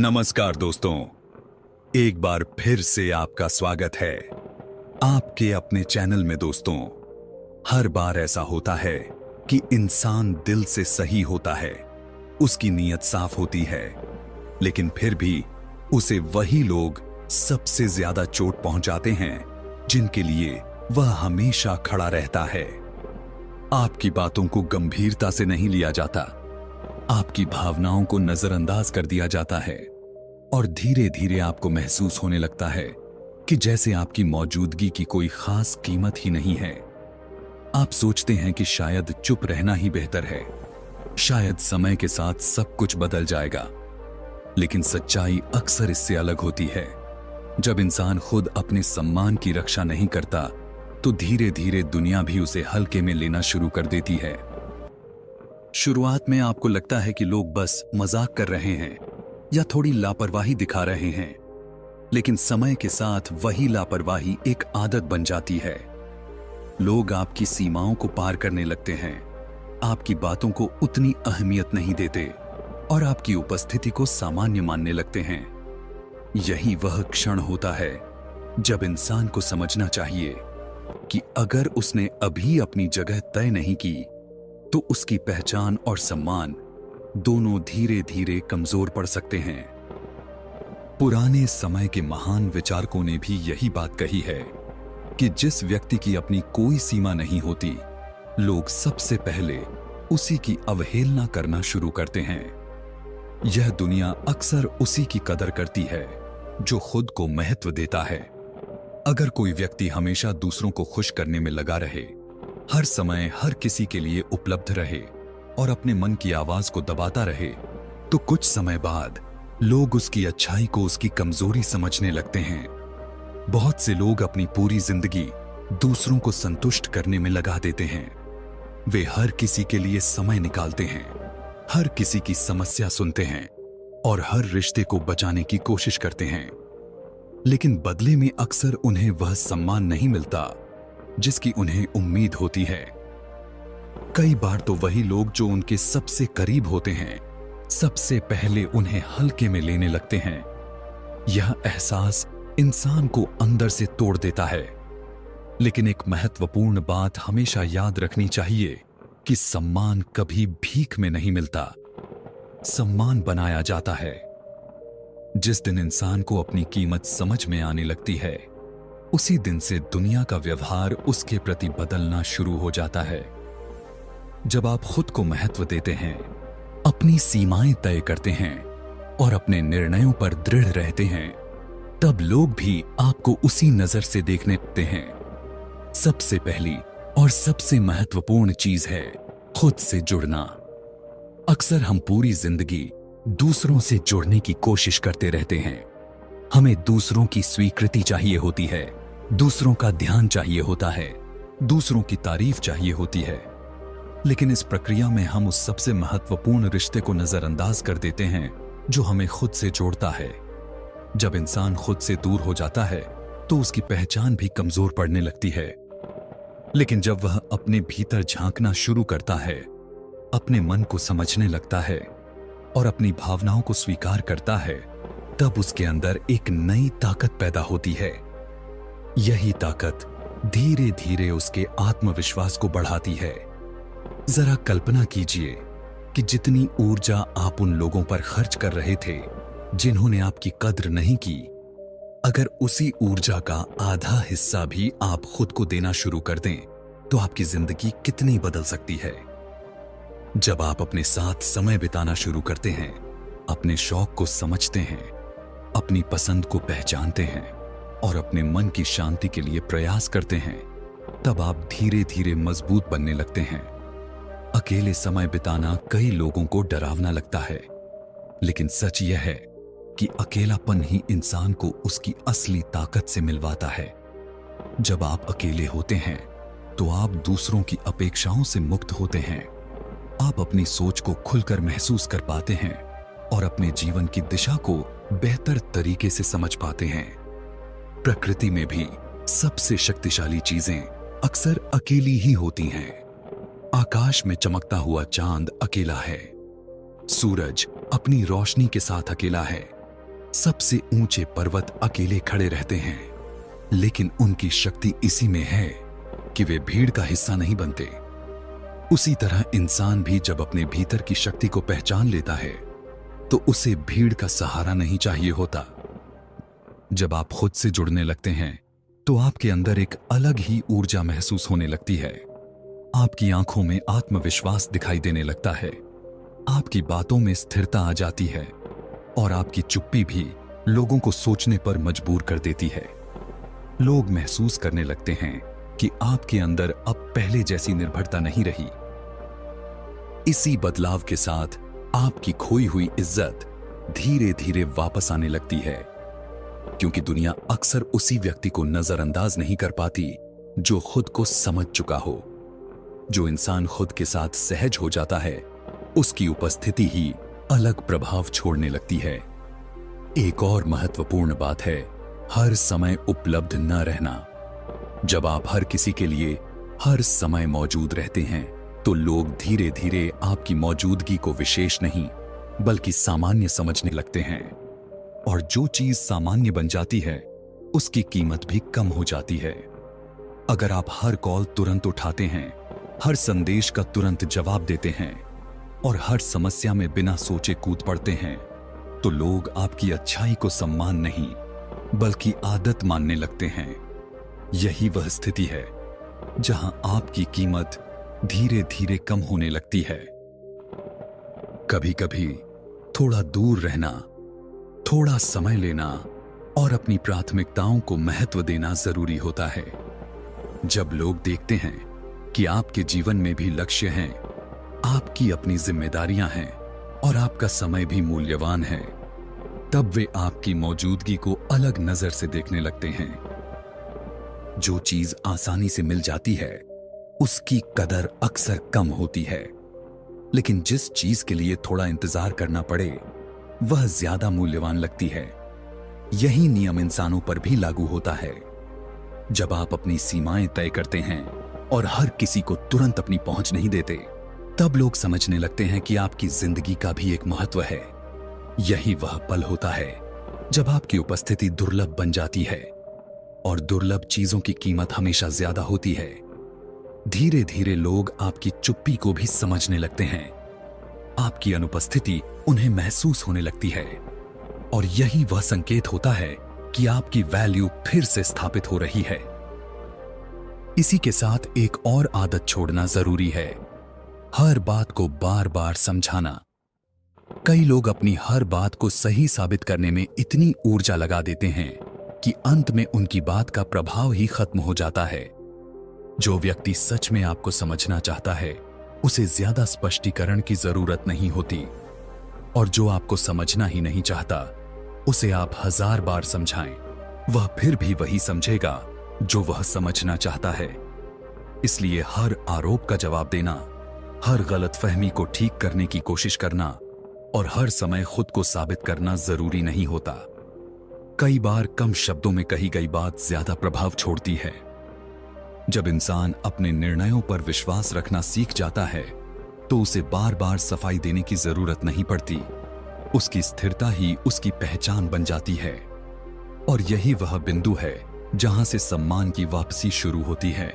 नमस्कार दोस्तों, एक बार फिर से आपका स्वागत है आपके अपने चैनल में। दोस्तों, हर बार ऐसा होता है कि इंसान दिल से सही होता है, उसकी नीयत साफ होती है, लेकिन फिर भी उसे वही लोग सबसे ज्यादा चोट पहुंचाते हैं जिनके लिए वह हमेशा खड़ा रहता है। आपकी बातों को गंभीरता से नहीं लिया जाता, आपकी भावनाओं को नजरअंदाज कर दिया जाता है और धीरे धीरे आपको महसूस होने लगता है कि जैसे आपकी मौजूदगी की कोई खास कीमत ही नहीं है। आप सोचते हैं कि शायद चुप रहना ही बेहतर है, शायद समय के साथ सब कुछ बदल जाएगा, लेकिन सच्चाई अक्सर इससे अलग होती है। जब इंसान खुद अपने सम्मान की रक्षा नहीं करता तो धीरे धीरे दुनिया भी उसे हल्के में लेना शुरू कर देती है। शुरुआत में आपको लगता है कि लोग बस मजाक कर रहे हैं या थोड़ी लापरवाही दिखा रहे हैं, लेकिन समय के साथ वही लापरवाही एक आदत बन जाती है। लोग आपकी सीमाओं को पार करने लगते हैं, आपकी बातों को उतनी अहमियत नहीं देते और आपकी उपस्थिति को सामान्य मानने लगते हैं। यही वह क्षण होता है जब इंसान को समझना चाहिए कि अगर उसने अभी अपनी जगह तय नहीं की तो उसकी पहचान और सम्मान दोनों धीरे धीरे कमजोर पड़ सकते हैं। पुराने समय के महान विचारकों ने भी यही बात कही है कि जिस व्यक्ति की अपनी कोई सीमा नहीं होती, लोग सबसे पहले उसी की अवहेलना करना शुरू करते हैं। यह दुनिया अक्सर उसी की कदर करती है जो खुद को महत्व देता है। अगर कोई व्यक्ति हमेशा दूसरों को खुश करने में लगा रहे, हर समय हर किसी के लिए उपलब्ध रहे और अपने मन की आवाज को दबाता रहे, तो कुछ समय बाद लोग उसकी अच्छाई को उसकी कमजोरी समझने लगते हैं। बहुत से लोग अपनी पूरी जिंदगी दूसरों को संतुष्ट करने में लगा देते हैं। वे हर किसी के लिए समय निकालते हैं, हर किसी की समस्या सुनते हैं और हर रिश्ते को बचाने की कोशिश करते हैं, लेकिन बदले में अक्सर उन्हें वह सम्मान नहीं मिलता जिसकी उन्हें उम्मीद होती है। कई बार तो वही लोग जो उनके सबसे करीब होते हैं, सबसे पहले उन्हें हल्के में लेने लगते हैं। यह एहसास इंसान को अंदर से तोड़ देता है। लेकिन एक महत्वपूर्ण बात हमेशा याद रखनी चाहिए कि सम्मान कभी भीख में नहीं मिलता, सम्मान बनाया जाता है। जिस दिन इंसान को अपनी कीमत समझ में आने लगती है, उसी दिन से दुनिया का व्यवहार उसके प्रति बदलना शुरू हो जाता है। जब आप खुद को महत्व देते हैं, अपनी सीमाएं तय करते हैं और अपने निर्णयों पर दृढ़ रहते हैं, तब लोग भी आपको उसी नजर से देखने लगते हैं। सबसे पहली और सबसे महत्वपूर्ण चीज है खुद से जुड़ना। अक्सर हम पूरी जिंदगी दूसरों से जुड़ने की कोशिश करते रहते हैं। हमें दूसरों की स्वीकृति चाहिए होती है, दूसरों का ध्यान चाहिए होता है, दूसरों की तारीफ चाहिए होती है, लेकिन इस प्रक्रिया में हम उस सबसे महत्वपूर्ण रिश्ते को नजरअंदाज कर देते हैं जो हमें खुद से जोड़ता है। जब इंसान खुद से दूर हो जाता है तो उसकी पहचान भी कमजोर पड़ने लगती है, लेकिन जब वह अपने भीतर झांकना शुरू करता है, अपने मन को समझने लगता है और अपनी भावनाओं को स्वीकार करता है, तब उसके अंदर एक नई ताकत पैदा होती है। यही ताकत धीरे धीरे उसके आत्मविश्वास को बढ़ाती है। जरा कल्पना कीजिए कि जितनी ऊर्जा आप उन लोगों पर खर्च कर रहे थे जिन्होंने आपकी कद्र नहीं की, अगर उसी ऊर्जा का आधा हिस्सा भी आप खुद को देना शुरू कर दें तो आपकी जिंदगी कितनी बदल सकती है। जब आप अपने साथ समय बिताना शुरू करते हैं, अपने शौक को समझते हैं, अपनी पसंद को पहचानते हैं और अपने मन की शांति के लिए प्रयास करते हैं, तब आप धीरे धीरे मजबूत बनने लगते हैं। अकेले समय बिताना कई लोगों को डरावना लगता है, लेकिन सच यह है कि अकेलापन ही इंसान को उसकी असली ताकत से मिलवाता है। जब आप अकेले होते हैं तो आप दूसरों की अपेक्षाओं से मुक्त होते हैं। आप अपनी सोच को खुलकर महसूस कर पाते हैं और अपने जीवन की दिशा को बेहतर तरीके से समझ पाते हैं। प्रकृति में भी सबसे शक्तिशाली चीजें अक्सर अकेली ही होती हैं। आकाश में चमकता हुआ चांद अकेला है, सूरज अपनी रोशनी के साथ अकेला है, सबसे ऊंचे पर्वत अकेले खड़े रहते हैं, लेकिन उनकी शक्ति इसी में है कि वे भीड़ का हिस्सा नहीं बनते। उसी तरह इंसान भी जब अपने भीतर की शक्ति को पहचान लेता है तो उसे भीड़ का सहारा नहीं चाहिए होता। जब आप खुद से जुड़ने लगते हैं तो आपके अंदर एक अलग ही ऊर्जा महसूस होने लगती है। आपकी आंखों में आत्मविश्वास दिखाई देने लगता है, आपकी बातों में स्थिरता आ जाती है और आपकी चुप्पी भी लोगों को सोचने पर मजबूर कर देती है। लोग महसूस करने लगते हैं कि आपके अंदर अब पहले जैसी निर्भरता नहीं रही। इसी बदलाव के साथ आपकी खोई हुई इज्जत धीरे धीरे वापस आने लगती है, क्योंकि दुनिया अक्सर उसी व्यक्ति को नजरअंदाज नहीं कर पाती जो खुद को समझ चुका हो। जो इंसान खुद के साथ सहज हो जाता है, उसकी उपस्थिति ही अलग प्रभाव छोड़ने लगती है। एक और महत्वपूर्ण बात है हर समय उपलब्ध न रहना। जब आप हर किसी के लिए हर समय मौजूद रहते हैं तो लोग धीरे धीरे आपकी मौजूदगी को विशेष नहीं बल्कि सामान्य समझने लगते हैं, और जो चीज सामान्य बन जाती है उसकी कीमत भी कम हो जाती है। अगर आप हर कॉल तुरंत उठाते हैं, हर संदेश का तुरंत जवाब देते हैं और हर समस्या में बिना सोचे कूद पड़ते हैं तो लोग आपकी अच्छाई को सम्मान नहीं बल्कि आदत मानने लगते हैं। यही वह स्थिति है जहां आपकी कीमत धीरे धीरे कम होने लगती है। कभी कभी थोड़ा दूर रहना, थोड़ा समय लेना और अपनी प्राथमिकताओं को महत्व देना जरूरी होता है। जब लोग देखते हैं कि आपके जीवन में भी लक्ष्य हैं, आपकी अपनी जिम्मेदारियां हैं और आपका समय भी मूल्यवान है, तब वे आपकी मौजूदगी को अलग नजर से देखने लगते हैं। जो चीज आसानी से मिल जाती है उसकी कदर अक्सर कम होती है, लेकिन जिस चीज के लिए थोड़ा इंतजार करना पड़े वह ज्यादा मूल्यवान लगती है। यही नियम इंसानों पर भी लागू होता है। जब आप अपनी सीमाएं तय करते हैं और हर किसी को तुरंत अपनी पहुंच नहीं देते, तब लोग समझने लगते हैं कि आपकी जिंदगी का भी एक महत्व है। यही वह पल होता है जब आपकी उपस्थिति दुर्लभ बन जाती है, और दुर्लभ चीजों की कीमत हमेशा ज्यादा होती है। धीरे धीरे लोग आपकी चुप्पी को भी समझने लगते हैं। आपकी अनुपस्थिति उन्हें महसूस होने लगती है, और यही वह संकेत होता है कि आपकी वैल्यू फिर से स्थापित हो रही है। इसी के साथ एक और आदत छोड़ना जरूरी है, हर बात को बार बार समझाना। कई लोग अपनी हर बात को सही साबित करने में इतनी ऊर्जा लगा देते हैं कि अंत में उनकी बात का प्रभाव ही खत्म हो जाता है। जो व्यक्ति सच में आपको समझना चाहता है उसे ज्यादा स्पष्टीकरण की जरूरत नहीं होती, और जो आपको समझना ही नहीं चाहता उसे आप 1000 बार समझाएं, वह फिर भी वही समझेगा जो वह समझना चाहता है। इसलिए हर आरोप का जवाब देना, हर गलतफहमी को ठीक करने की कोशिश करना और हर समय खुद को साबित करना जरूरी नहीं होता। कई बार कम शब्दों में कही गई बात ज्यादा प्रभाव छोड़ती है। जब इंसान अपने निर्णयों पर विश्वास रखना सीख जाता है तो उसे बार बार सफाई देने की जरूरत नहीं पड़ती। उसकी स्थिरता ही उसकी पहचान बन जाती है, और यही वह बिंदु है जहां से सम्मान की वापसी शुरू होती है।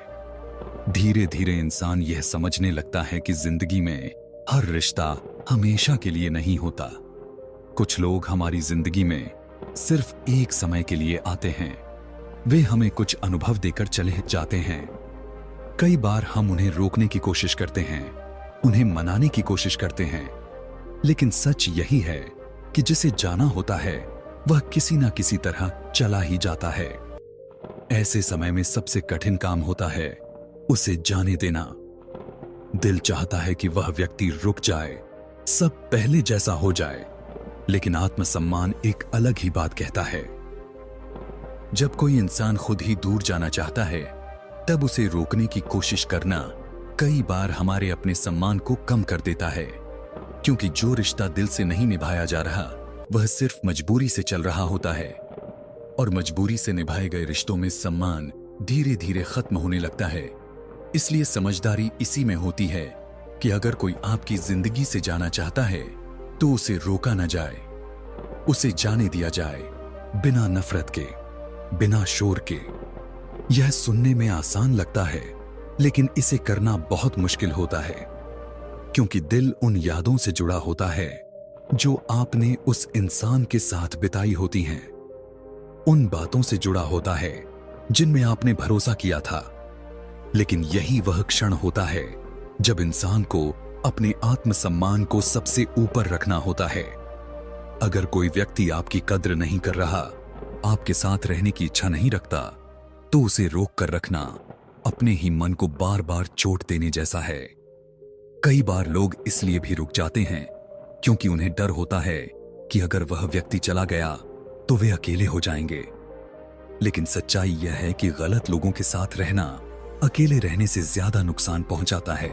धीरे धीरे इंसान यह समझने लगता है कि जिंदगी में हर रिश्ता हमेशा के लिए नहीं होता। कुछ लोग हमारी जिंदगी में सिर्फ एक समय के लिए आते हैं, वे हमें कुछ अनुभव देकर चले जाते हैं। कई बार हम उन्हें रोकने की कोशिश करते हैं, उन्हें मनाने की कोशिश करते हैं, लेकिन सच यही है कि जिसे जाना होता है वह किसी ना किसी तरह चला ही जाता है। ऐसे समय में सबसे कठिन काम होता है उसे जाने देना। दिल चाहता है कि वह व्यक्ति रुक जाए, सब पहले जैसा हो जाए, लेकिन आत्मसम्मान एक अलग ही बात कहता है। जब कोई इंसान खुद ही दूर जाना चाहता है तब उसे रोकने की कोशिश करना कई बार हमारे अपने सम्मान को कम कर देता है, क्योंकि जो रिश्ता दिल से नहीं निभाया जा रहा वह सिर्फ मजबूरी से चल रहा होता है, और मजबूरी से निभाए गए रिश्तों में सम्मान धीरे धीरे खत्म होने लगता है। इसलिए समझदारी इसी में होती है कि अगर कोई आपकी जिंदगी से जाना चाहता है तो उसे रोका न जाए। उसे जाने दिया जाए, बिना नफरत के, बिना शोर के। यह सुनने में आसान लगता है, लेकिन इसे करना बहुत मुश्किल होता है, क्योंकि दिल उन यादों से जुड़ा होता है जो आपने उस इंसान के साथ बिताई होती हैं। उन बातों से जुड़ा होता है जिनमें आपने भरोसा किया था। लेकिन यही वह क्षण होता है जब इंसान को अपने आत्मसम्मान को सबसे ऊपर रखना होता है। अगर कोई व्यक्ति आपकी कद्र नहीं कर रहा, आपके साथ रहने की इच्छा नहीं रखता, तो उसे रोक कर रखना अपने ही मन को बार बार चोट देने जैसा है। कई बार लोग इसलिए भी रुक जाते हैं क्योंकि उन्हें डर होता है कि अगर वह व्यक्ति चला गया तो वे अकेले हो जाएंगे। लेकिन सच्चाई यह है कि गलत लोगों के साथ रहना अकेले रहने से ज्यादा नुकसान पहुंचाता है।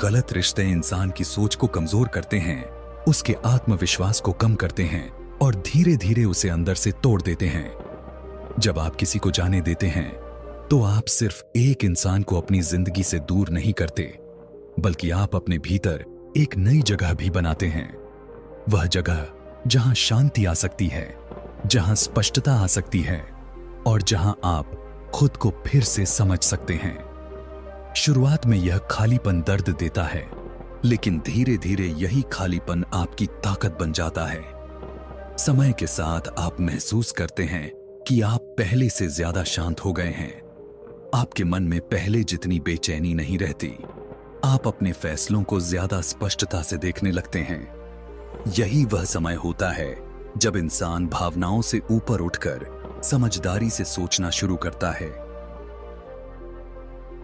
गलत रिश्ते इंसान की सोच को कमजोर करते हैं, उसके आत्मविश्वास को कम करते हैं और धीरे धीरे उसे अंदर से तोड़ देते हैं। जब आप किसी को जाने देते हैं तो आप सिर्फ एक इंसान को अपनी जिंदगी से दूर नहीं करते, बल्कि आप अपने भीतर एक नई जगह भी बनाते हैं। वह जगह जहां शांति आ सकती है, जहां स्पष्टता आ सकती है और जहां आप खुद को फिर से समझ सकते हैं। शुरुआत में यह खालीपन दर्द देता है, लेकिन धीरे धीरे यही खालीपन आपकी ताकत बन जाता है। समय के साथ आप महसूस करते हैं कि आप पहले से ज्यादा शांत हो गए हैं। आपके मन में पहले जितनी बेचैनी नहीं रहती। आप अपने फैसलों को ज्यादा स्पष्टता से देखने लगते हैं। यही वह समय होता है जब इंसान भावनाओं से ऊपर उठकर समझदारी से सोचना शुरू करता है।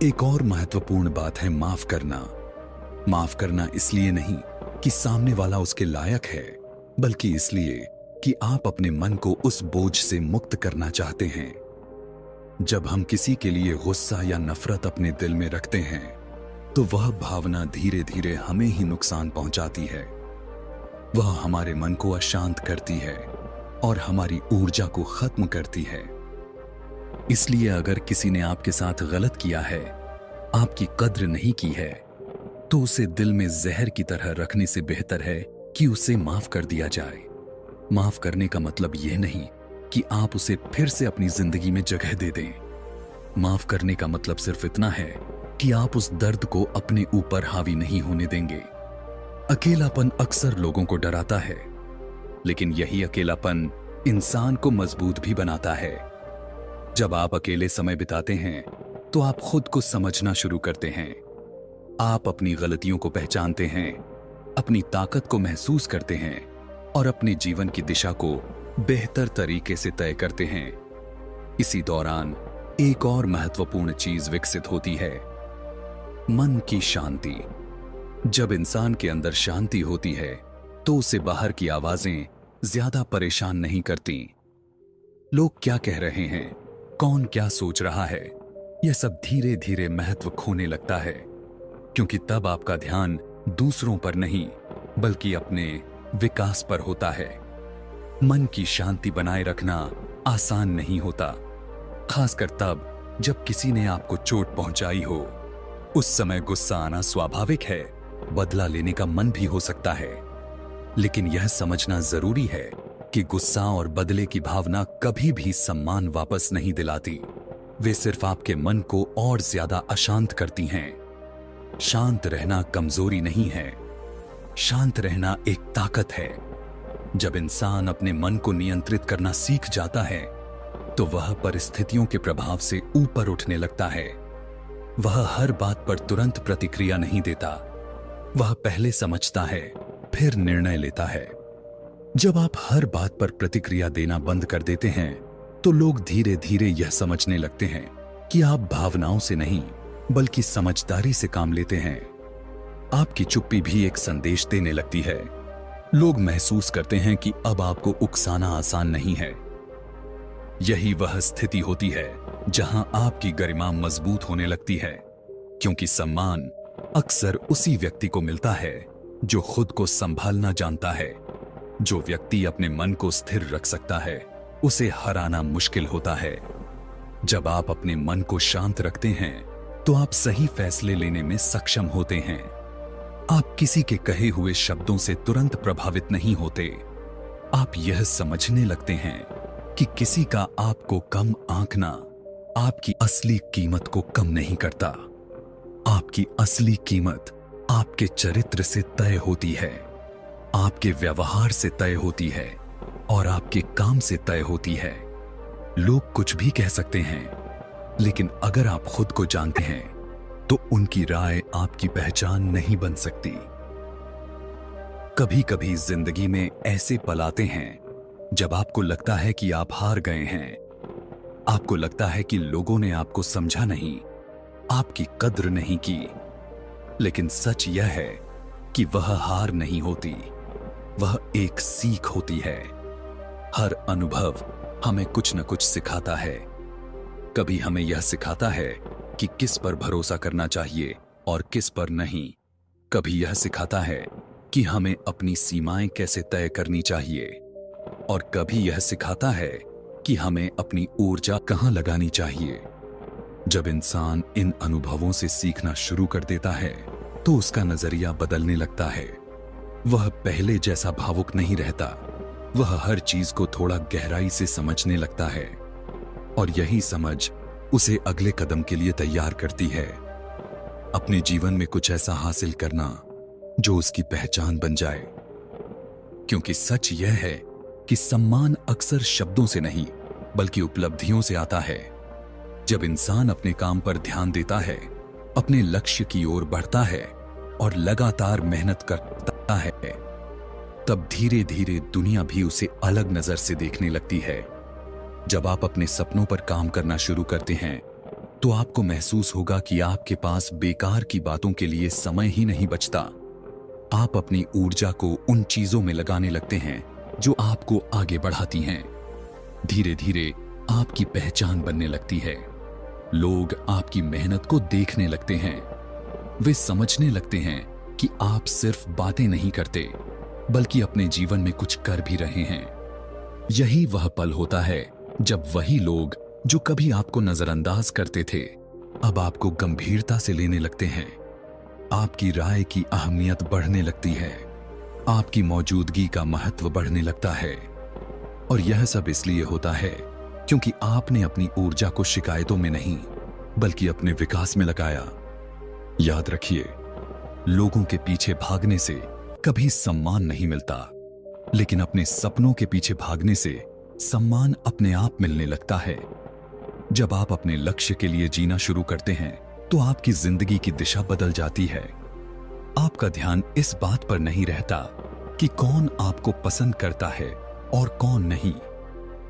एक और महत्वपूर्ण बात है माफ करना। माफ करना इसलिए नहीं कि सामने वाला उसके लायक है, बल्कि इसलिए कि आप अपने मन को उस बोझ से मुक्त करना चाहते हैं। जब हम किसी के लिए गुस्सा या नफरत अपने दिल में रखते हैं, तो वह भावना धीरे धीरे हमें ही नुकसान पहुंचाती है। वह हमारे मन को अशांत करती है और हमारी ऊर्जा को खत्म करती है। इसलिए अगर किसी ने आपके साथ गलत किया है, आपकी कद्र नहीं की है, तो उसे दिल में जहर की तरह रखने से बेहतर है कि उसे माफ कर दिया जाए। माफ करने का मतलब यह नहीं कि आप उसे फिर से अपनी जिंदगी में जगह दे दें। माफ करने का मतलब सिर्फ इतना है कि आप उस दर्द को अपने ऊपर हावी नहीं होने देंगे। अकेलापन अक्सर लोगों को डराता है, लेकिन यही अकेलापन इंसान को मजबूत भी बनाता है। जब आप अकेले समय बिताते हैं, तो आप खुद को समझना शुरू करते हैं। आप अपनी गलतियों को पहचानते हैं, अपनी ताकत को महसूस करते हैं और अपने जीवन की दिशा को बेहतर तरीके से तय करते हैं। इसी दौरान एक और महत्वपूर्ण चीज विकसित होती है, मन की शांति। जब इंसान के अंदर शांति होती है, तो उसे बाहर की आवाजें ज्यादा परेशान नहीं करती। लोग क्या कह रहे हैं, कौन क्या सोच रहा है, यह सब धीरे धीरे महत्व खोने लगता है, क्योंकि तब आपका ध्यान दूसरों पर नहीं, बल्कि अपने विकास पर होता है। मन की शांति बनाए रखना आसान नहीं होता, खासकर तब जब किसी ने आपको चोट पहुंचाई हो। उस समय गुस्सा आना स्वाभाविक है, बदला लेने का मन भी हो सकता है, लेकिन यह समझना जरूरी है कि गुस्सा और बदले की भावना कभी भी सम्मान वापस नहीं दिलाती। वे सिर्फ आपके मन को और ज्यादा अशांत करती हैं। शांत रहना कमजोरी नहीं है, शांत रहना एक ताकत है। जब इंसान अपने मन को नियंत्रित करना सीख जाता है, तो वह परिस्थितियों के प्रभाव से ऊपर उठने लगता है। वह हर बात पर तुरंत प्रतिक्रिया नहीं देता, वह पहले समझता है, फिर निर्णय लेता है। जब आप हर बात पर प्रतिक्रिया देना बंद कर देते हैं, तो लोग धीरे धीरे यह समझने लगते हैं कि आप भावनाओं से नहीं, बल्कि समझदारी से काम लेते हैं। आपकी चुप्पी भी एक संदेश देने लगती है। लोग महसूस करते हैं कि अब आपको उकसाना आसान नहीं है। यही वह स्थिति होती है जहां आपकी गरिमा मजबूत होने लगती है, क्योंकि सम्मान अक्सर उसी व्यक्ति को मिलता है जो खुद को संभालना जानता है। जो व्यक्ति अपने मन को स्थिर रख सकता है, उसे हराना मुश्किल होता है। जब आप अपने मन को शांत रखते हैं, तो आप सही फैसले लेने में सक्षम होते हैं। आप किसी के कहे हुए शब्दों से तुरंत प्रभावित नहीं होते। आप यह समझने लगते हैं कि किसी का आपको कम आंकना आपकी असली कीमत को कम नहीं करता। आपकी असली कीमत आपके चरित्र से तय होती है, आपके व्यवहार से तय होती है और आपके काम से तय होती है। लोग कुछ भी कह सकते हैं, लेकिन अगर आप खुद को जानते हैं तो उनकी राय आपकी पहचान नहीं बन सकती। कभी कभी जिंदगी में ऐसे पल आते हैं जब आपको लगता है कि आप हार गए हैं। आपको लगता है कि लोगों ने आपको समझा नहीं, आपकी कद्र नहीं की। लेकिन सच यह है कि वह हार नहीं होती, वह एक सीख होती है। हर अनुभव हमें कुछ न कुछ सिखाता है। कभी हमें यह सिखाता है कि किस पर भरोसा करना चाहिए और किस पर नहीं। कभी यह सिखाता है कि हमें अपनी सीमाएं कैसे तय करनी चाहिए और कभी यह सिखाता है कि हमें अपनी ऊर्जा कहां लगानी चाहिए। जब इंसान इन अनुभवों से सीखना शुरू कर देता है तो उसका नजरिया बदलने लगता है। वह पहले जैसा भावुक नहीं रहता, वह हर चीज को थोड़ा गहराई से समझने लगता है और यही समझ उसे अगले कदम के लिए तैयार करती है। अपने जीवन में कुछ ऐसा हासिल करना जो उसकी पहचान बन जाए। क्योंकि सच यह है कि सम्मान अक्सर शब्दों से नहीं बल्कि उपलब्धियों से आता है। जब इंसान अपने काम पर ध्यान देता है, अपने लक्ष्य की ओर बढ़ता है और लगातार मेहनत करता है, तब धीरे धीरे दुनिया भी उसे अलग नजर से देखने लगती है। जब आप अपने सपनों पर काम करना शुरू करते हैं तो आपको महसूस होगा कि आपके पास बेकार की बातों के लिए समय ही नहीं बचता। आप अपनी ऊर्जा को उन चीजों में लगाने लगते हैं जो आपको आगे बढ़ाती हैं। धीरे धीरे आपकी पहचान बनने लगती है। लोग आपकी मेहनत को देखने लगते हैं। वे समझने लगते हैं कि आप सिर्फ बातें नहीं करते बल्कि अपने जीवन में कुछ कर भी रहे हैं। यही वह पल होता है जब वही लोग जो कभी आपको नजरअंदाज करते थे अब आपको गंभीरता से लेने लगते हैं। आपकी राय की अहमियत बढ़ने लगती है, आपकी मौजूदगी का महत्व बढ़ने लगता है। और यह सब इसलिए होता है क्योंकि आपने अपनी ऊर्जा को शिकायतों में नहीं बल्कि अपने विकास में लगाया। याद रखिए, लोगों के पीछे भागने से कभी सम्मान नहीं मिलता, लेकिन अपने सपनों के पीछे भागने से सम्मान अपने आप मिलने लगता है। जब आप अपने लक्ष्य के लिए जीना शुरू करते हैं तो आपकी जिंदगी की दिशा बदल जाती है। आपका ध्यान इस बात पर नहीं रहता कि कौन आपको पसंद करता है और कौन नहीं।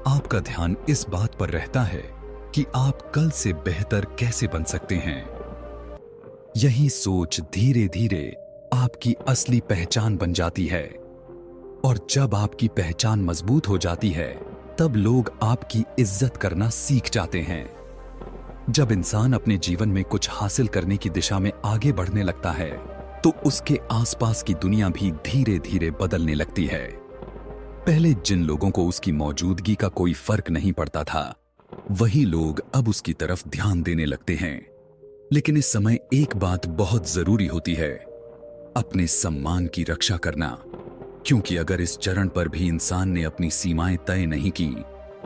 आपका ध्यान इस बात पर रहता है कि आप कल से बेहतर कैसे बन सकते हैं। यही सोच धीरे धीरे आपकी असली पहचान बन जाती है। और जब आपकी पहचान मजबूत हो जाती है तब लोग आपकी इज्जत करना सीख जाते हैं। जब इंसान अपने जीवन में कुछ हासिल करने की दिशा में आगे बढ़ने लगता है तो उसके आसपास की दुनिया भी धीरे धीरे बदलने लगती है। पहले जिन लोगों को उसकी मौजूदगी का कोई फर्क नहीं पड़ता था, वही लोग अब उसकी तरफ ध्यान देने लगते हैं। लेकिन इस समय एक बात बहुत जरूरी होती है, अपने सम्मान की रक्षा करना। क्योंकि अगर इस चरण पर भी इंसान ने अपनी सीमाएं तय नहीं की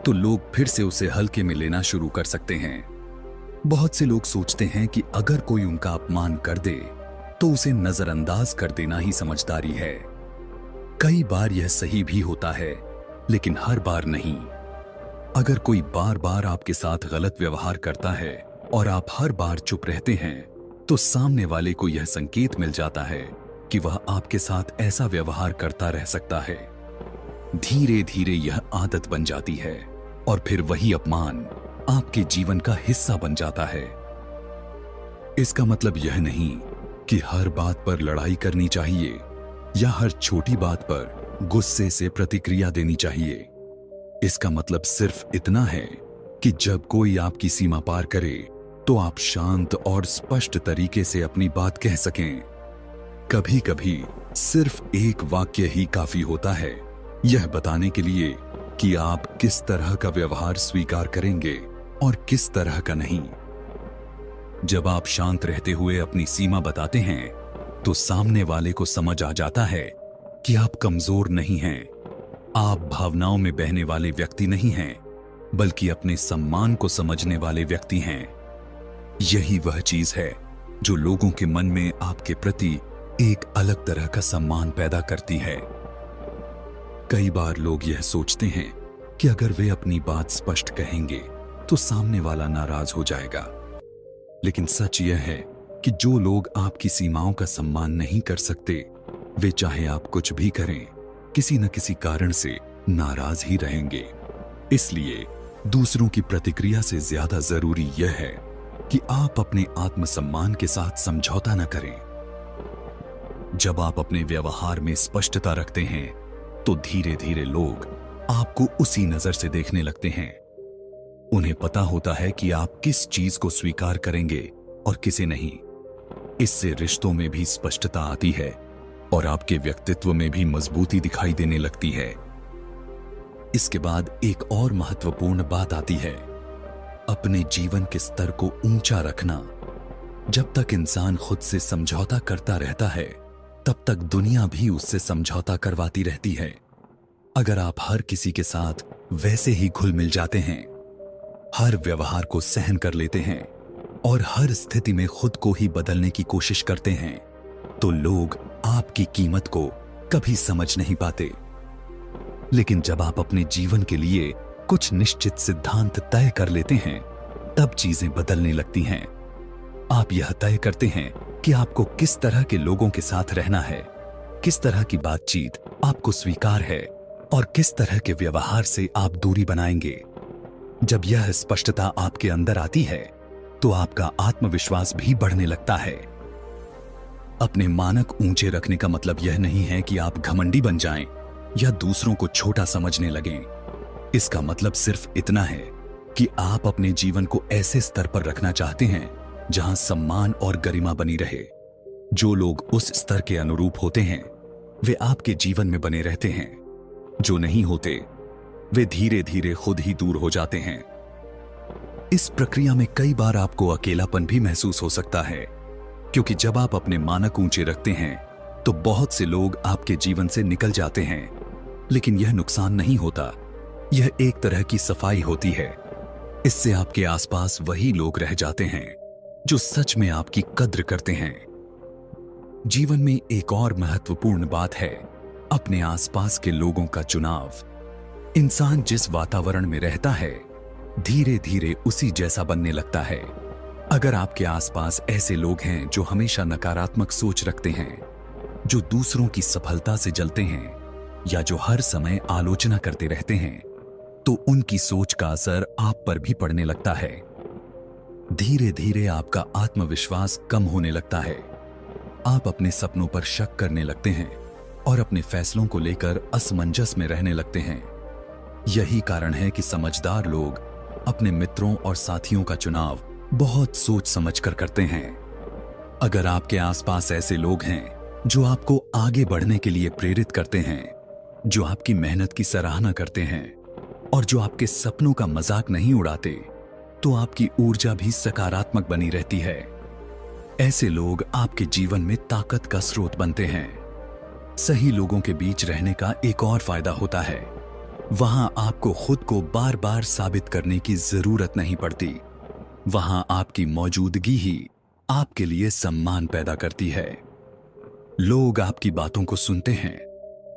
तो लोग फिर से उसे हल्के में लेना शुरू कर सकते हैं। बहुत से लोग सोचते हैं कि अगर कोई उनका अपमान कर दे तो उसे नजरअंदाज कर देना ही समझदारी है। कई बार यह सही भी होता है, लेकिन हर बार नहीं। अगर कोई बार बार आपके साथ गलत व्यवहार करता है और आप हर बार चुप रहते हैं तो सामने वाले को यह संकेत मिल जाता है कि वह आपके साथ ऐसा व्यवहार करता रह सकता है। धीरे धीरे यह आदत बन जाती है और फिर वही अपमान आपके जीवन का हिस्सा बन जाता है। इसका मतलब यह नहीं कि हर बात पर लड़ाई करनी चाहिए या हर छोटी बात पर गुस्से से प्रतिक्रिया देनी चाहिए। इसका मतलब सिर्फ इतना है कि जब कोई आपकी सीमा पार करे तो आप शांत और स्पष्ट तरीके से अपनी बात कह सकें। कभी कभी सिर्फ एक वाक्य ही काफी होता है यह बताने के लिए कि आप किस तरह का व्यवहार स्वीकार करेंगे और किस तरह का नहीं। जब आप शांत रहते हुए अपनी सीमा बताते हैं तो सामने वाले को समझ आ जाता है कि आप कमजोर नहीं हैं, आप भावनाओं में बहने वाले व्यक्ति नहीं हैं, बल्कि अपने सम्मान को समझने वाले व्यक्ति हैं। यही वह चीज है जो लोगों के मन में आपके प्रति एक अलग तरह का सम्मान पैदा करती है। कई बार लोग यह सोचते हैं कि अगर वे अपनी बात स्पष्ट कहेंगे तो सामने वाला नाराज हो जाएगा। लेकिन सच यह है कि जो लोग आपकी सीमाओं का सम्मान नहीं कर सकते, वे चाहे आप कुछ भी करें, किसी न किसी कारण से नाराज ही रहेंगे। इसलिए दूसरों की प्रतिक्रिया से ज्यादा जरूरी यह है कि आप अपने आत्मसम्मान के साथ समझौता न करें। जब आप अपने व्यवहार में स्पष्टता रखते हैं, तो धीरे धीरे लोग आपको उसी नजर से देखने लगते हैं। उन्हें पता होता है कि आप किस चीज को स्वीकार करेंगे और किसे नहीं। इससे रिश्तों में भी स्पष्टता आती है और आपके व्यक्तित्व में भी मजबूती दिखाई देने लगती है। इसके बाद एक और महत्वपूर्ण बात आती है, अपने जीवन के स्तर को ऊंचा रखना। जब तक इंसान खुद से समझौता करता रहता है, तब तक दुनिया भी उससे समझौता करवाती रहती है। अगर आप हर किसी के साथ वैसे ही घुल मिल जाते हैं, हर व्यवहार को सहन कर लेते हैं और हर स्थिति में खुद को ही बदलने की कोशिश करते हैं, तो लोग आपकी कीमत को कभी समझ नहीं पाते। लेकिन जब आप अपने जीवन के लिए कुछ निश्चित सिद्धांत तय कर लेते हैं, तब चीजें बदलने लगती हैं। आप यह तय करते हैं कि आपको किस तरह के लोगों के साथ रहना है, किस तरह की बातचीत आपको स्वीकार है और किस तरह के व्यवहार से आप दूरी बनाएंगे। जब यह स्पष्टता आपके अंदर आती है, तो आपका आत्मविश्वास भी बढ़ने लगता है। अपने मानक ऊंचे रखने का मतलब यह नहीं है कि आप घमंडी बन जाएं या दूसरों को छोटा समझने लगें। इसका मतलब सिर्फ इतना है कि आप अपने जीवन को ऐसे स्तर पर रखना चाहते हैं जहां सम्मान और गरिमा बनी रहे। जो लोग उस स्तर के अनुरूप होते हैं, वे आपके जीवन में बने रहते हैं। जो नहीं होते, वे धीरे धीरे खुद ही दूर हो जाते हैं। इस प्रक्रिया में कई बार आपको अकेलापन भी महसूस हो सकता है, क्योंकि जब आप अपने मानक ऊंचे रखते हैं, तो बहुत से लोग आपके जीवन से निकल जाते हैं। लेकिन यह नुकसान नहीं होता, यह एक तरह की सफाई होती है। इससे आपके आसपास वही लोग रह जाते हैं जो सच में आपकी कद्र करते हैं। जीवन में एक और महत्वपूर्ण बात है अपने आसपास के लोगों का चुनाव। इंसान जिस वातावरण में रहता है, धीरे धीरे उसी जैसा बनने लगता है। अगर आपके आसपास ऐसे लोग हैं जो हमेशा नकारात्मक सोच रखते हैं, जो दूसरों की सफलता से जलते हैं या जो हर समय आलोचना करते रहते हैं, तो उनकी सोच का असर आप पर भी पड़ने लगता है। धीरे धीरे आपका आत्मविश्वास कम होने लगता है। आप अपने सपनों पर शक करने लगते हैं और अपने फैसलों को लेकर असमंजस में रहने लगते हैं। यही कारण है कि समझदार लोग अपने मित्रों और साथियों का चुनाव बहुत सोच समझकर करते हैं। अगर आपके आसपास ऐसे लोग हैं जो आपको आगे बढ़ने के लिए प्रेरित करते हैं, जो आपकी मेहनत की सराहना करते हैं और जो आपके सपनों का मजाक नहीं उड़ाते, तो आपकी ऊर्जा भी सकारात्मक बनी रहती है। ऐसे लोग आपके जीवन में ताकत का स्रोत बनते हैं। सही लोगों के बीच रहने का एक और फायदा होता है, वहां आपको खुद को बार बार साबित करने की जरूरत नहीं पड़ती। वहां आपकी मौजूदगी ही आपके लिए सम्मान पैदा करती है। लोग आपकी बातों को सुनते हैं,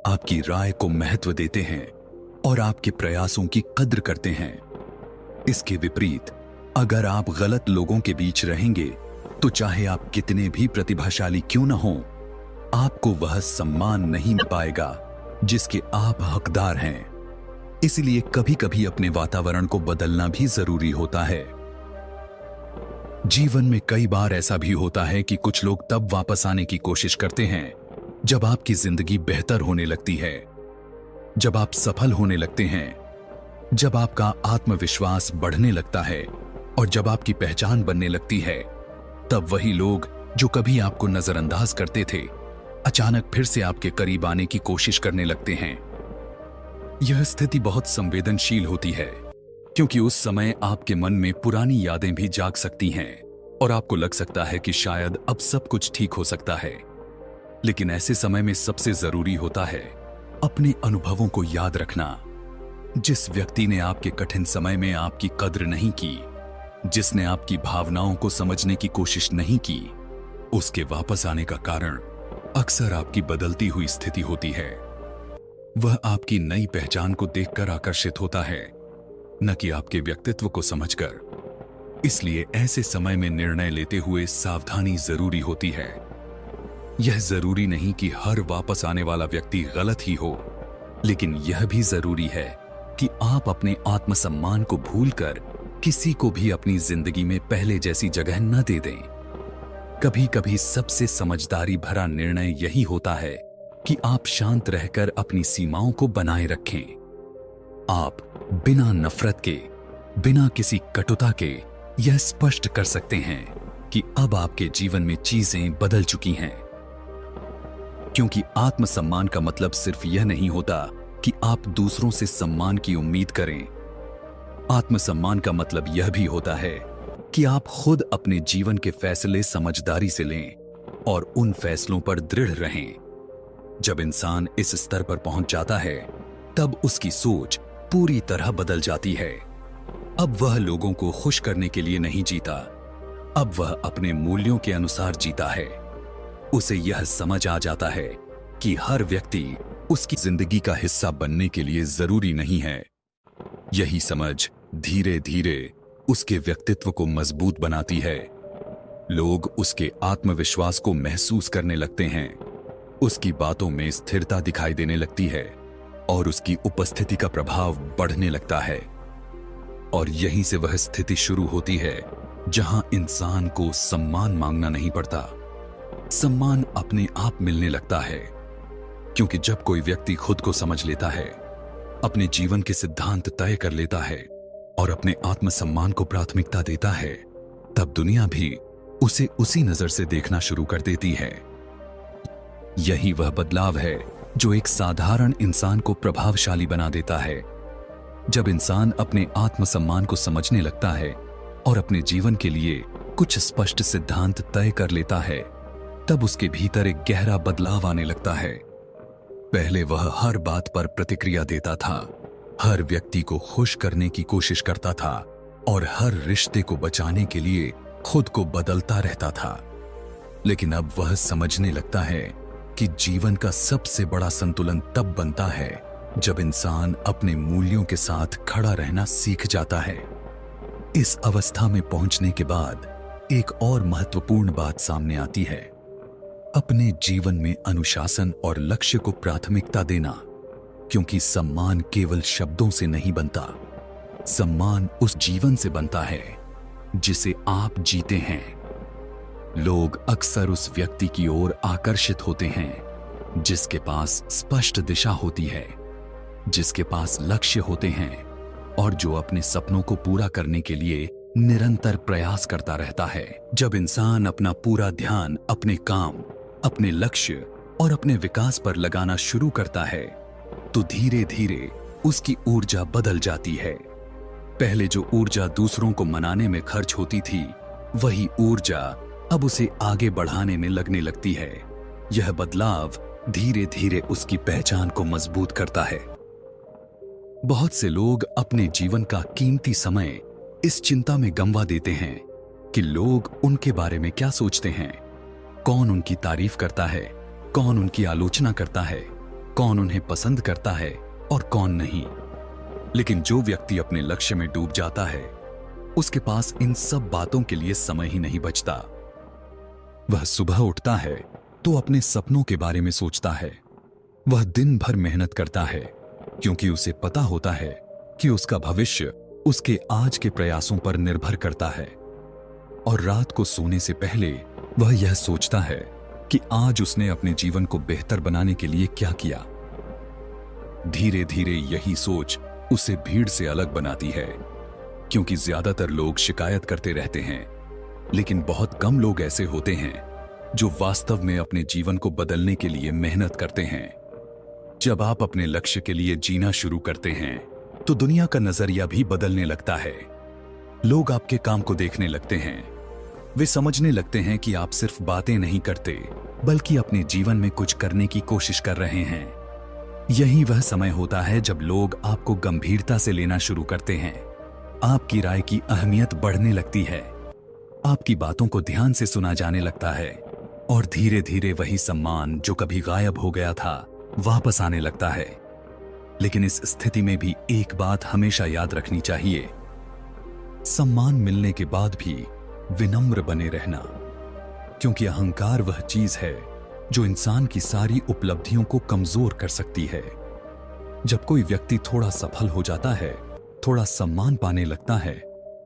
आपकी राय को महत्व देते हैं और आपके प्रयासों की कद्र करते हैं। इसके विपरीत, अगर आप गलत लोगों के बीच रहेंगे, तो चाहे आप कितने भी प्रतिभाशाली क्यों न हों, आपको वह सम्मान नहीं मिल पाएगा जिसके आप हकदार हैं। इसलिए कभी कभी अपने वातावरण को बदलना भी जरूरी होता है। जीवन में कई बार ऐसा भी होता है कि कुछ लोग तब वापस आने की कोशिश करते हैं जब आपकी जिंदगी बेहतर होने लगती है, जब आप सफल होने लगते हैं, जब आपका आत्मविश्वास बढ़ने लगता है और जब आपकी पहचान बनने लगती है। तब वही लोग जो कभी आपको नजरअंदाज करते थे, अचानक फिर से आपके करीब आने की कोशिश करने लगते हैं। यह स्थिति बहुत संवेदनशील होती है, क्योंकि उस समय आपके मन में पुरानी यादें भी जाग सकती हैं और आपको लग सकता है कि शायद अब सब कुछ ठीक हो सकता है। लेकिन ऐसे समय में सबसे जरूरी होता है अपने अनुभवों को याद रखना। जिस व्यक्ति ने आपके कठिन समय में आपकी कद्र नहीं की, जिसने आपकी भावनाओं को समझने की कोशिश नहीं की, उसके वापस आने का कारण अक्सर आपकी बदलती हुई स्थिति होती है। वह आपकी नई पहचान को देखकर आकर्षित होता है, न कि आपके व्यक्तित्व को समझकर। इसलिए ऐसे समय में निर्णय लेते हुए सावधानी जरूरी होती है। यह जरूरी नहीं कि हर वापस आने वाला व्यक्ति गलत ही हो, लेकिन यह भी जरूरी है कि आप अपने आत्मसम्मान को भूलकर किसी को भी अपनी जिंदगी में पहले जैसी जगह न दे दें। कभी कभी सबसे समझदारी भरा निर्णय यही होता है कि आप शांत रहकर अपनी सीमाओं को बनाए रखें। आप बिना नफरत के, बिना किसी कटुता के यह स्पष्ट कर सकते हैं कि अब आपके जीवन में चीजें बदल चुकी हैं। क्योंकि आत्मसम्मान का मतलब सिर्फ यह नहीं होता कि आप दूसरों से सम्मान की उम्मीद करें। आत्मसम्मान का मतलब यह भी होता है कि आप खुद अपने जीवन के फैसले समझदारी से लें और उन फैसलों पर दृढ़ रहें। जब इंसान इस स्तर पर पहुंच जाता है, तब उसकी सोच पूरी तरह बदल जाती है। अब वह लोगों को खुश करने के लिए नहीं जीता, अब वह अपने मूल्यों के अनुसार जीता है। उसे यह समझ आ जाता है कि हर व्यक्ति उसकी जिंदगी का हिस्सा बनने के लिए जरूरी नहीं है। यही समझ धीरे धीरे उसके व्यक्तित्व को मजबूत बनाती है। लोग उसके आत्मविश्वास को महसूस करने लगते हैं, उसकी बातों में स्थिरता दिखाई देने लगती है और उसकी उपस्थिति का प्रभाव बढ़ने लगता है। और यहीं से वह स्थिति शुरू होती है जहां इंसान को सम्मान मांगना नहीं पड़ता। सम्मान अपने आप मिलने लगता है, क्योंकि जब कोई व्यक्ति खुद को समझ लेता है, अपने जीवन के सिद्धांत तय कर लेता है और अपने आत्मसम्मान को प्राथमिकता देता है, तब दुनिया भी उसे उसी नजर से देखना शुरू कर देती है। यही वह बदलाव है जो एक साधारण इंसान को प्रभावशाली बना देता है। जब इंसान अपने आत्मसम्मान को समझने लगता है और अपने जीवन के लिए कुछ स्पष्ट सिद्धांत तय कर लेता है, तब उसके भीतर एक गहरा बदलाव आने लगता है। पहले वह हर बात पर प्रतिक्रिया देता था, हर व्यक्ति को खुश करने की कोशिश करता था और हर रिश्ते को बचाने के लिए खुद को बदलता रहता था। लेकिन अब वह समझने लगता है कि जीवन का सबसे बड़ा संतुलन तब बनता है जब इंसान अपने मूल्यों के साथ खड़ा रहना सीख जाता है। इस अवस्था में पहुंचने के बाद एक और महत्वपूर्ण बात सामने आती है, अपने जीवन में अनुशासन और लक्ष्य को प्राथमिकता देना। क्योंकि सम्मान केवल शब्दों से नहीं बनता, सम्मान उस जीवन से बनता है जिसे आप जीते हैं। लोग अक्सर उस व्यक्ति की ओर आकर्षित होते हैं जिसके पास स्पष्ट दिशा होती है, जिसके पास लक्ष्य होते हैं और जो अपने सपनों को पूरा करने के लिए निरंतर प्रयास करता रहता है। जब इंसान अपना पूरा ध्यान अपने काम, अपने लक्ष्य और अपने विकास पर लगाना शुरू करता है, तो धीरे धीरे उसकी ऊर्जा बदल जाती है। पहले जो ऊर्जा दूसरों को मनाने में खर्च होती थी, वही ऊर्जा अब उसे आगे बढ़ाने में लगने लगती है। यह बदलाव धीरे धीरे उसकी पहचान को मजबूत करता है। बहुत से लोग अपने जीवन का कीमती समय इस चिंता में गंवा देते हैं कि लोग उनके बारे में क्या सोचते हैं, कौन उनकी तारीफ करता है, कौन उनकी आलोचना करता है, कौन उन्हें पसंद करता है और कौन नहीं। लेकिन जो व्यक्ति अपने लक्ष्य में डूब जाता है, उसके पास इन सब बातों के लिए समय ही नहीं बचता। वह सुबह उठता है तो अपने सपनों के बारे में सोचता है। वह दिन भर मेहनत करता है क्योंकि उसे पता होता है कि उसका भविष्य उसके आज के प्रयासों पर निर्भर करता है। और रात को सोने से पहले वह यह सोचता है कि आज उसने अपने जीवन को बेहतर बनाने के लिए क्या किया। धीरे धीरे यही सोच उसे भीड़ से अलग बनाती है, क्योंकि ज्यादातर लोग शिकायत करते रहते हैं, लेकिन बहुत कम लोग ऐसे होते हैं जो वास्तव में अपने जीवन को बदलने के लिए मेहनत करते हैं। जब आप अपने लक्ष्य के लिए जीना शुरू करते हैं, तो दुनिया का नजरिया भी बदलने लगता है। लोग आपके काम को देखने लगते हैं। वे समझने लगते हैं कि आप सिर्फ बातें नहीं करते, बल्कि अपने जीवन में कुछ करने की कोशिश कर रहे हैं। यही वह समय होता है जब लोग आपको गंभीरता से लेना शुरू करते हैं। आपकी राय की अहमियत बढ़ने लगती है, आपकी बातों को ध्यान से सुना जाने लगता है और धीरे धीरे वही सम्मान जो कभी गायब हो गया था वापस आने लगता है। लेकिन इस स्थिति में भी एक बात हमेशा याद रखनी चाहिए, सम्मान मिलने के बाद भी विनम्र बने रहना, क्योंकि अहंकार वह चीज है जो इंसान की सारी उपलब्धियों को कमजोर कर सकती है। जब कोई व्यक्ति थोड़ा सफल हो जाता है, थोड़ा सम्मान पाने लगता है,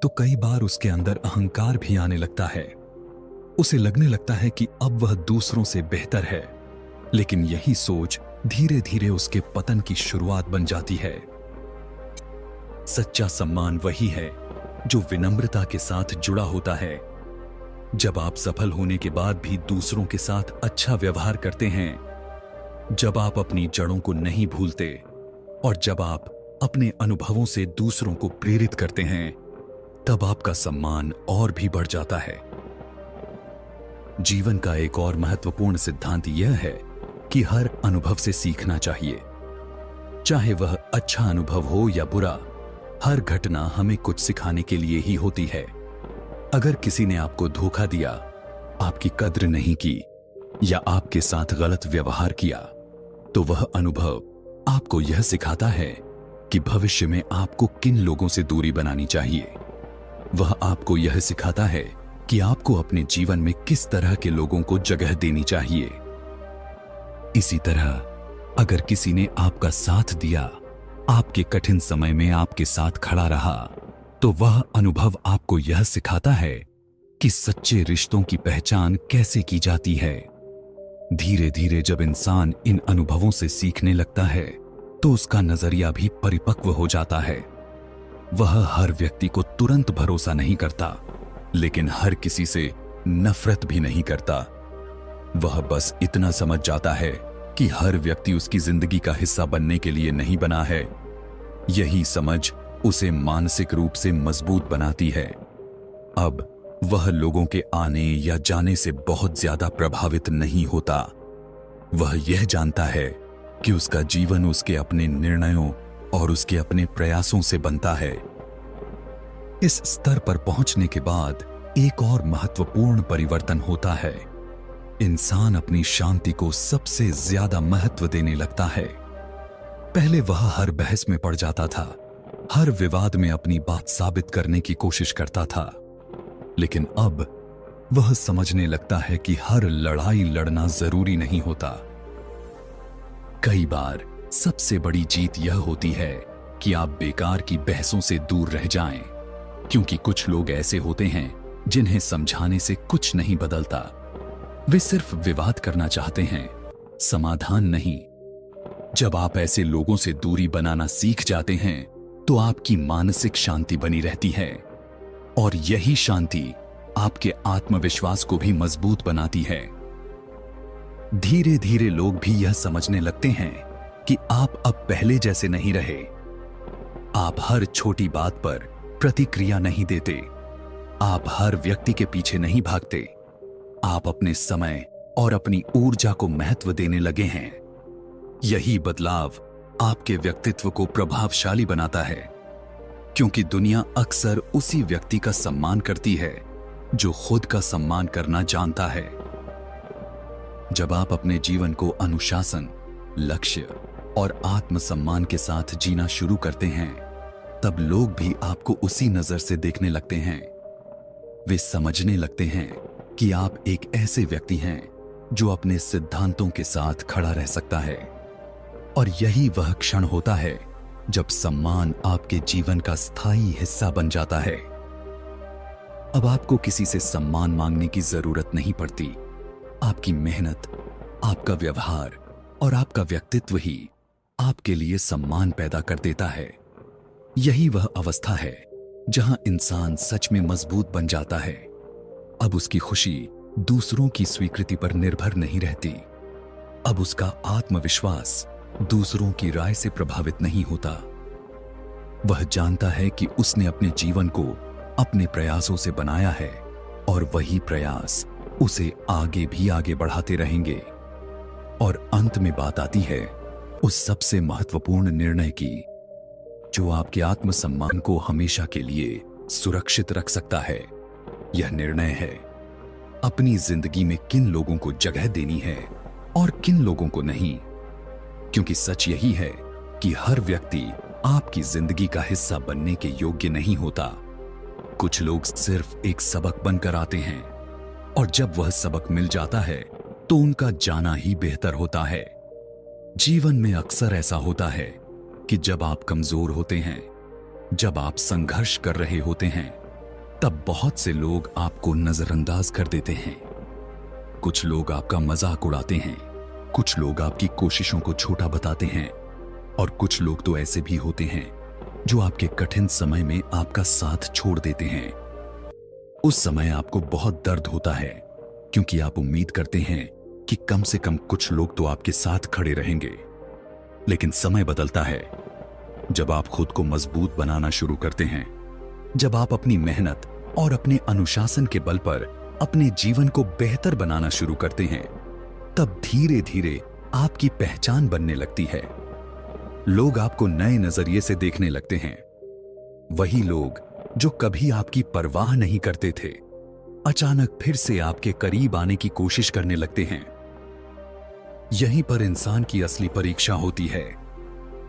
तो कई बार उसके अंदर अहंकार भी आने लगता है। उसे लगने लगता है कि अब वह दूसरों से बेहतर है, लेकिन यही सोच धीरे धीरे उसके पतन की शुरुआत बन जाती है। सच्चा सम्मान वही है जो विनम्रता के साथ जुड़ा होता है। जब आप सफल होने के बाद भी दूसरों के साथ अच्छा व्यवहार करते हैं, जब आप अपनी जड़ों को नहीं भूलते और जब आप अपने अनुभवों से दूसरों को प्रेरित करते हैं, तब आपका सम्मान और भी बढ़ जाता है। जीवन का एक और महत्वपूर्ण सिद्धांत यह है कि हर अनुभव से सीखना चाहिए। चाहे वह अच्छा अनुभव हो या बुरा, हर घटना हमें कुछ सिखाने के लिए ही होती है। अगर किसी ने आपको धोखा दिया, आपकी कद्र नहीं की या आपके साथ गलत व्यवहार किया, तो वह अनुभव आपको यह सिखाता है कि भविष्य में आपको किन लोगों से दूरी बनानी चाहिए। वह आपको यह सिखाता है कि आपको अपने जीवन में किस तरह के लोगों को जगह देनी चाहिए। इसी तरह अगर किसी ने आपका साथ दिया, आपके कठिन समय में आपके साथ खड़ा रहा, तो वह अनुभव आपको यह सिखाता है कि सच्चे रिश्तों की पहचान कैसे की जाती है। धीरे धीरे जब इंसान इन अनुभवों से सीखने लगता है, तो उसका नजरिया भी परिपक्व हो जाता है। वह हर व्यक्ति को तुरंत भरोसा नहीं करता, लेकिन हर किसी से नफरत भी नहीं करता। वह बस इतना समझ जाता है कि हर व्यक्ति उसकी जिंदगी का हिस्सा बनने के लिए नहीं बना है। यही समझ उसे मानसिक रूप से मजबूत बनाती है। अब वह लोगों के आने या जाने से बहुत ज्यादा प्रभावित नहीं होता। वह यह जानता है कि उसका जीवन उसके अपने निर्णयों और उसके अपने प्रयासों से बनता है। इस स्तर पर पहुंचने के बाद एक और महत्वपूर्ण परिवर्तन होता है। इंसान अपनी शांति को सबसे ज्यादा महत्व देने लगता है। पहले वह हर बहस में पड़ जाता था, हर विवाद में अपनी बात साबित करने की कोशिश करता था, लेकिन अब वह समझने लगता है कि हर लड़ाई लड़ना जरूरी नहीं होता। कई बार सबसे बड़ी जीत यह होती है कि आप बेकार की बहसों से दूर रह जाएं, क्योंकि कुछ लोग ऐसे होते हैं जिन्हें समझाने से कुछ नहीं बदलता। वे सिर्फ विवाद करना चाहते हैं, समाधान नहीं। जब आप ऐसे लोगों से दूरी बनाना सीख जाते हैं, तो आपकी मानसिक शांति बनी रहती है और यही शांति आपके आत्मविश्वास को भी मजबूत बनाती है। धीरे धीरे लोग भी यह समझने लगते हैं कि आप अब पहले जैसे नहीं रहे। आप हर छोटी बात पर प्रतिक्रिया नहीं देते, आप हर व्यक्ति के पीछे नहीं भागते, आप अपने समय और अपनी ऊर्जा को महत्व देने लगे हैं। यही बदलाव आपके व्यक्तित्व को प्रभावशाली बनाता है, क्योंकि दुनिया अक्सर उसी व्यक्ति का सम्मान करती है जो खुद का सम्मान करना जानता है। जब आप अपने जीवन को अनुशासन, लक्ष्य और आत्मसम्मान के साथ जीना शुरू करते हैं, तब लोग भी आपको उसी नजर से देखने लगते हैं। वे समझने लगते हैं कि आप एक ऐसे व्यक्ति हैं जो अपने सिद्धांतों के साथ खड़ा रह सकता है। और यही वह क्षण होता है जब सम्मान आपके जीवन का स्थायी हिस्सा बन जाता है। अब आपको किसी से सम्मान मांगने की जरूरत नहीं पड़ती। आपकी मेहनत, आपका व्यवहार और आपका व्यक्तित्व ही आपके लिए सम्मान पैदा कर देता है। यही वह अवस्था है जहां इंसान सच में मजबूत बन जाता है। अब उसकी खुशी दूसरों की स्वीकृति पर निर्भर नहीं रहती। अब उसका आत्मविश्वास दूसरों की राय से प्रभावित नहीं होता। वह जानता है कि उसने अपने जीवन को अपने प्रयासों से बनाया है और वही प्रयास उसे आगे भी आगे बढ़ाते रहेंगे। और अंत में बात आती है उस सबसे महत्वपूर्ण निर्णय की जो आपके आत्मसम्मान को हमेशा के लिए सुरक्षित रख सकता है। यह निर्णय है अपनी जिंदगी में किन लोगों को जगह देनी है और किन लोगों को नहीं। क्योंकि सच यही है कि हर व्यक्ति आपकी जिंदगी का हिस्सा बनने के योग्य नहीं होता। कुछ लोग सिर्फ एक सबक बनकर आते हैं और जब वह सबक मिल जाता है तो उनका जाना ही बेहतर होता है। जीवन में अक्सर ऐसा होता है कि जब आप कमजोर होते हैं, जब आप संघर्ष कर रहे होते हैं, तब बहुत से लोग आपको नजरअंदाज कर देते हैं। कुछ लोग आपका मजाक उड़ाते हैं, कुछ लोग आपकी कोशिशों को छोटा बताते हैं और कुछ लोग तो ऐसे भी होते हैं जो आपके कठिन समय में आपका साथ छोड़ देते हैं। उस समय आपको बहुत दर्द होता है क्योंकि आप उम्मीद करते हैं कि कम से कम कुछ लोग तो आपके साथ खड़े रहेंगे। लेकिन समय बदलता है जब आप खुद को मजबूत बनाना शुरू करते हैं, जब आप अपनी मेहनत और अपने अनुशासन के बल पर अपने जीवन को बेहतर बनाना शुरू करते हैं, तब धीरे धीरे आपकी पहचान बनने लगती है। लोग आपको नए नजरिए से देखने लगते हैं। वही लोग जो कभी आपकी परवाह नहीं करते थे, अचानक फिर से आपके करीब आने की कोशिश करने लगते हैं। यहीं पर इंसान की असली परीक्षा होती है,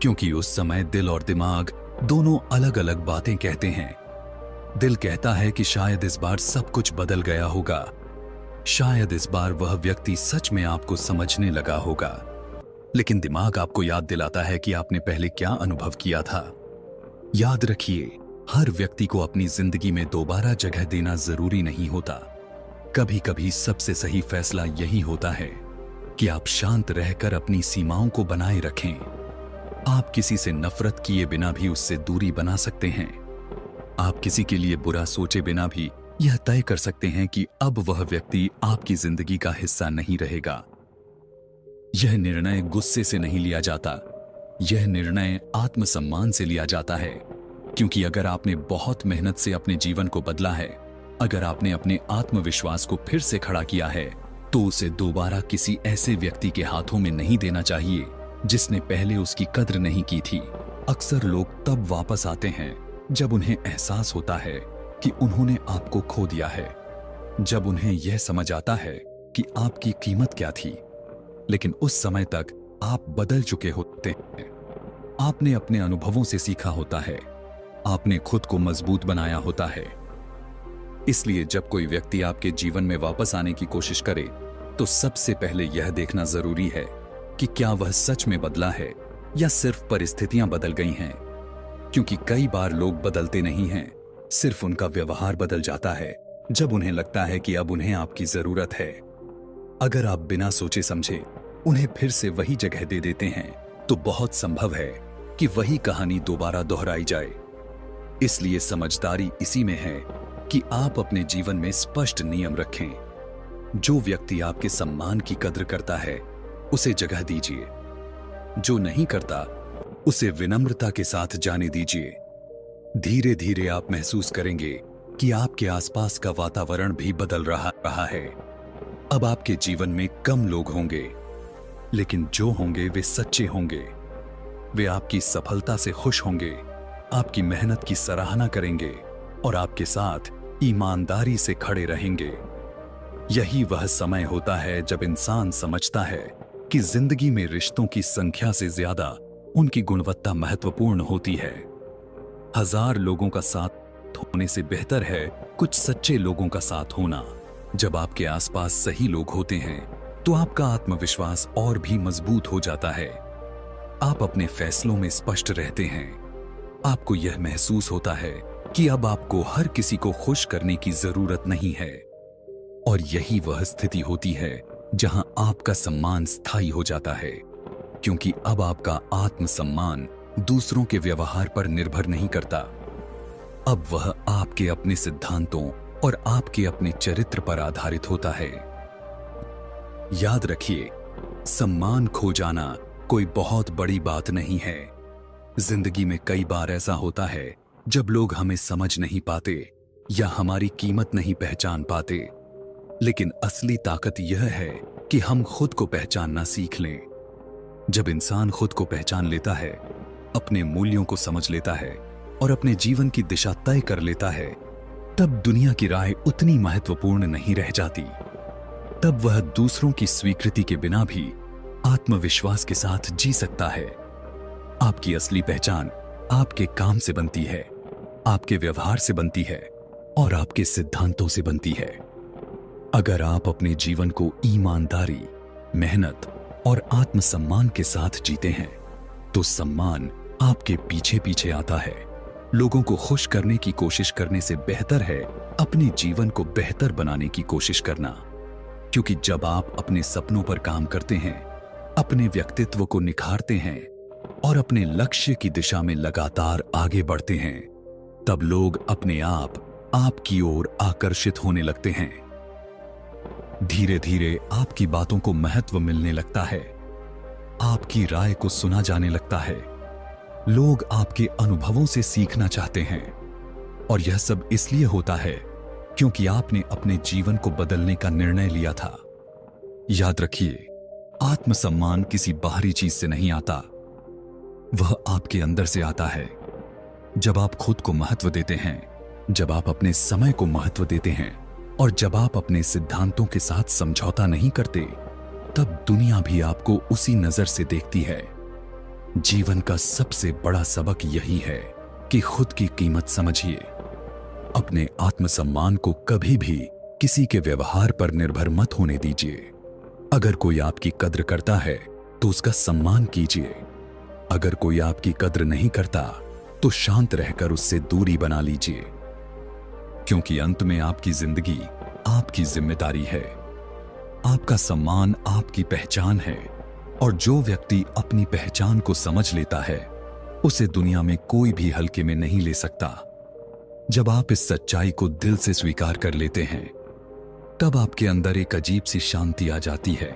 क्योंकि उस समय दिल और दिमाग दोनों अलग अलग बातें कहते हैं। दिल कहता है कि शायद इस बार सब कुछ बदल गया होगा, शायद इस बार वह व्यक्ति सच में आपको समझने लगा होगा। लेकिन दिमाग आपको याद दिलाता है कि आपने पहले क्या अनुभव किया था। याद रखिए, हर व्यक्ति को अपनी जिंदगी में दोबारा जगह देना जरूरी नहीं होता। कभी कभी सबसे सही फैसला यही होता है कि आप शांत रहकर अपनी सीमाओं को बनाए रखें। आप किसी से नफरत किए बिना भी उससे दूरी बना सकते हैं। आप किसी के लिए बुरा सोचे बिना भी यह तय कर सकते हैं कि अब वह व्यक्ति आपकी जिंदगी का हिस्सा नहीं रहेगा। यह निर्णय गुस्से से नहीं लिया जाता, यह निर्णय आत्मसम्मान से लिया जाता है। क्योंकि अगर आपने बहुत मेहनत से अपने जीवन को बदला है, अगर आपने अपने आत्मविश्वास को फिर से खड़ा किया है, तो उसे दोबारा किसी ऐसे व्यक्ति के हाथों में नहीं देना चाहिए जिसने पहले उसकी कद्र नहीं की थी। अक्सर लोग तब वापस आते हैं जब उन्हें एहसास होता है कि उन्होंने आपको खो दिया है, जब उन्हें यह समझ आता है कि आपकी कीमत क्या थी। लेकिन उस समय तक आप बदल चुके होते हैं। आपने अपने अनुभवों से सीखा होता है, आपने खुद को मजबूत बनाया होता है। इसलिए जब कोई व्यक्ति आपके जीवन में वापस आने की कोशिश करे, तो सबसे पहले यह देखना जरूरी है कि क्या वह सच में बदला है या सिर्फ परिस्थितियां बदल गई हैं। क्योंकि कई बार लोग बदलते नहीं हैं, सिर्फ उनका व्यवहार बदल जाता है जब उन्हें लगता है कि अब उन्हें आपकी जरूरत है। अगर आप बिना सोचे समझे उन्हें फिर से वही जगह दे देते हैं, तो बहुत संभव है कि वही कहानी दोबारा दोहराई जाए। इसलिए समझदारी इसी में है कि आप अपने जीवन में स्पष्ट नियम रखें। जो व्यक्ति आपके सम्मान की कद्र करता है, उसे जगह दीजिए। जो नहीं करता, उसे विनम्रता के साथ जाने दीजिए। धीरे धीरे आप महसूस करेंगे कि आपके आसपास का वातावरण भी बदल रहा है। अब आपके जीवन में कम लोग होंगे, लेकिन जो होंगे वे सच्चे होंगे। वे आपकी सफलता से खुश होंगे, आपकी मेहनत की सराहना करेंगे और आपके साथ ईमानदारी से खड़े रहेंगे। यही वह समय होता है जब इंसान समझता है कि जिंदगी में रिश्तों की संख्या से ज्यादा उनकी गुणवत्ता महत्वपूर्ण होती है। 1000 लोगों का साथ होने से बेहतर है कुछ सच्चे लोगों का साथ होना। जब आपके आसपास सही लोग होते हैं, तो आपका आत्मविश्वास और भी मजबूत हो जाता है। आप अपने फैसलों में स्पष्ट रहते हैं। आपको यह महसूस होता है कि अब आपको हर किसी को खुश करने की जरूरत नहीं है। और यही वह स्थिति होती है जहां आपका सम्मान स्थायी हो जाता है, क्योंकि अब आपका आत्मसम्मान दूसरों के व्यवहार पर निर्भर नहीं करता। अब वह आपके अपने सिद्धांतों और आपके अपने चरित्र पर आधारित होता है। याद रखिए, सम्मान खो जाना कोई बहुत बड़ी बात नहीं है। जिंदगी में कई बार ऐसा होता है जब लोग हमें समझ नहीं पाते या हमारी कीमत नहीं पहचान पाते। लेकिन असली ताकत यह है कि हम खुद को पहचानना सीख लें। जब इंसान खुद को पहचान लेता है, अपने मूल्यों को समझ लेता है और अपने जीवन की दिशा तय कर लेता है, तब दुनिया की राय उतनी महत्वपूर्ण नहीं रह जाती। तब वह दूसरों की स्वीकृति के बिना भी आत्मविश्वास के साथ जी सकता है। आपकी असली पहचान आपके काम से बनती है, आपके व्यवहार से बनती है और आपके सिद्धांतों से बनती है। अगर आप अपने जीवन को ईमानदारी, मेहनत और आत्मसम्मान के साथ जीते हैं, तो सम्मान आपके पीछे पीछे आता है। लोगों को खुश करने की कोशिश करने से बेहतर है अपने जीवन को बेहतर बनाने की कोशिश करना। क्योंकि जब आप अपने सपनों पर काम करते हैं, अपने व्यक्तित्व को निखारते हैं और अपने लक्ष्य की दिशा में लगातार आगे बढ़ते हैं, तब लोग अपने आप आपकी ओर आकर्षित होने लगते हैं। धीरे धीरे आपकी बातों को महत्व मिलने लगता है, आपकी राय को सुना जाने लगता है। लोग आपके अनुभवों से सीखना चाहते हैं और यह सब इसलिए होता है क्योंकि आपने अपने जीवन को बदलने का निर्णय लिया था। याद रखिए, आत्मसम्मान किसी बाहरी चीज से नहीं आता, वह आपके अंदर से आता है। जब आप खुद को महत्व देते हैं, जब आप अपने समय को महत्व देते हैं और जब आप अपने सिद्धांतों के साथ समझौता नहीं करते, तब दुनिया भी आपको उसी नजर से देखती है। जीवन का सबसे बड़ा सबक यही है कि खुद की कीमत समझिए। अपने आत्मसम्मान को कभी भी किसी के व्यवहार पर निर्भर मत होने दीजिए। अगर कोई आपकी कद्र करता है तो उसका सम्मान कीजिए। अगर कोई आपकी कद्र नहीं करता तो शांत रहकर उससे दूरी बना लीजिए। क्योंकि अंत में आपकी जिंदगी आपकी जिम्मेदारी है। आपका सम्मान आपकी पहचान है और जो व्यक्ति अपनी पहचान को समझ लेता है, उसे दुनिया में कोई भी हल्के में नहीं ले सकता। जब आप इस सच्चाई को दिल से स्वीकार कर लेते हैं, तब आपके अंदर एक अजीब सी शांति आ जाती है।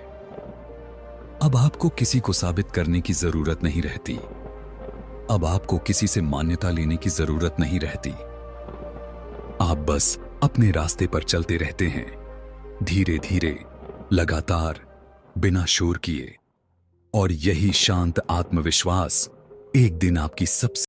अब आपको किसी को साबित करने की जरूरत नहीं रहती। अब आपको किसी से मान्यता लेने की जरूरत नहीं रहती। आप बस अपने रास्ते पर चलते रहते हैं, धीरे धीरे, लगातार, बिना शोर किए। और यही शांत आत्मविश्वास एक दिन आपकी सबसे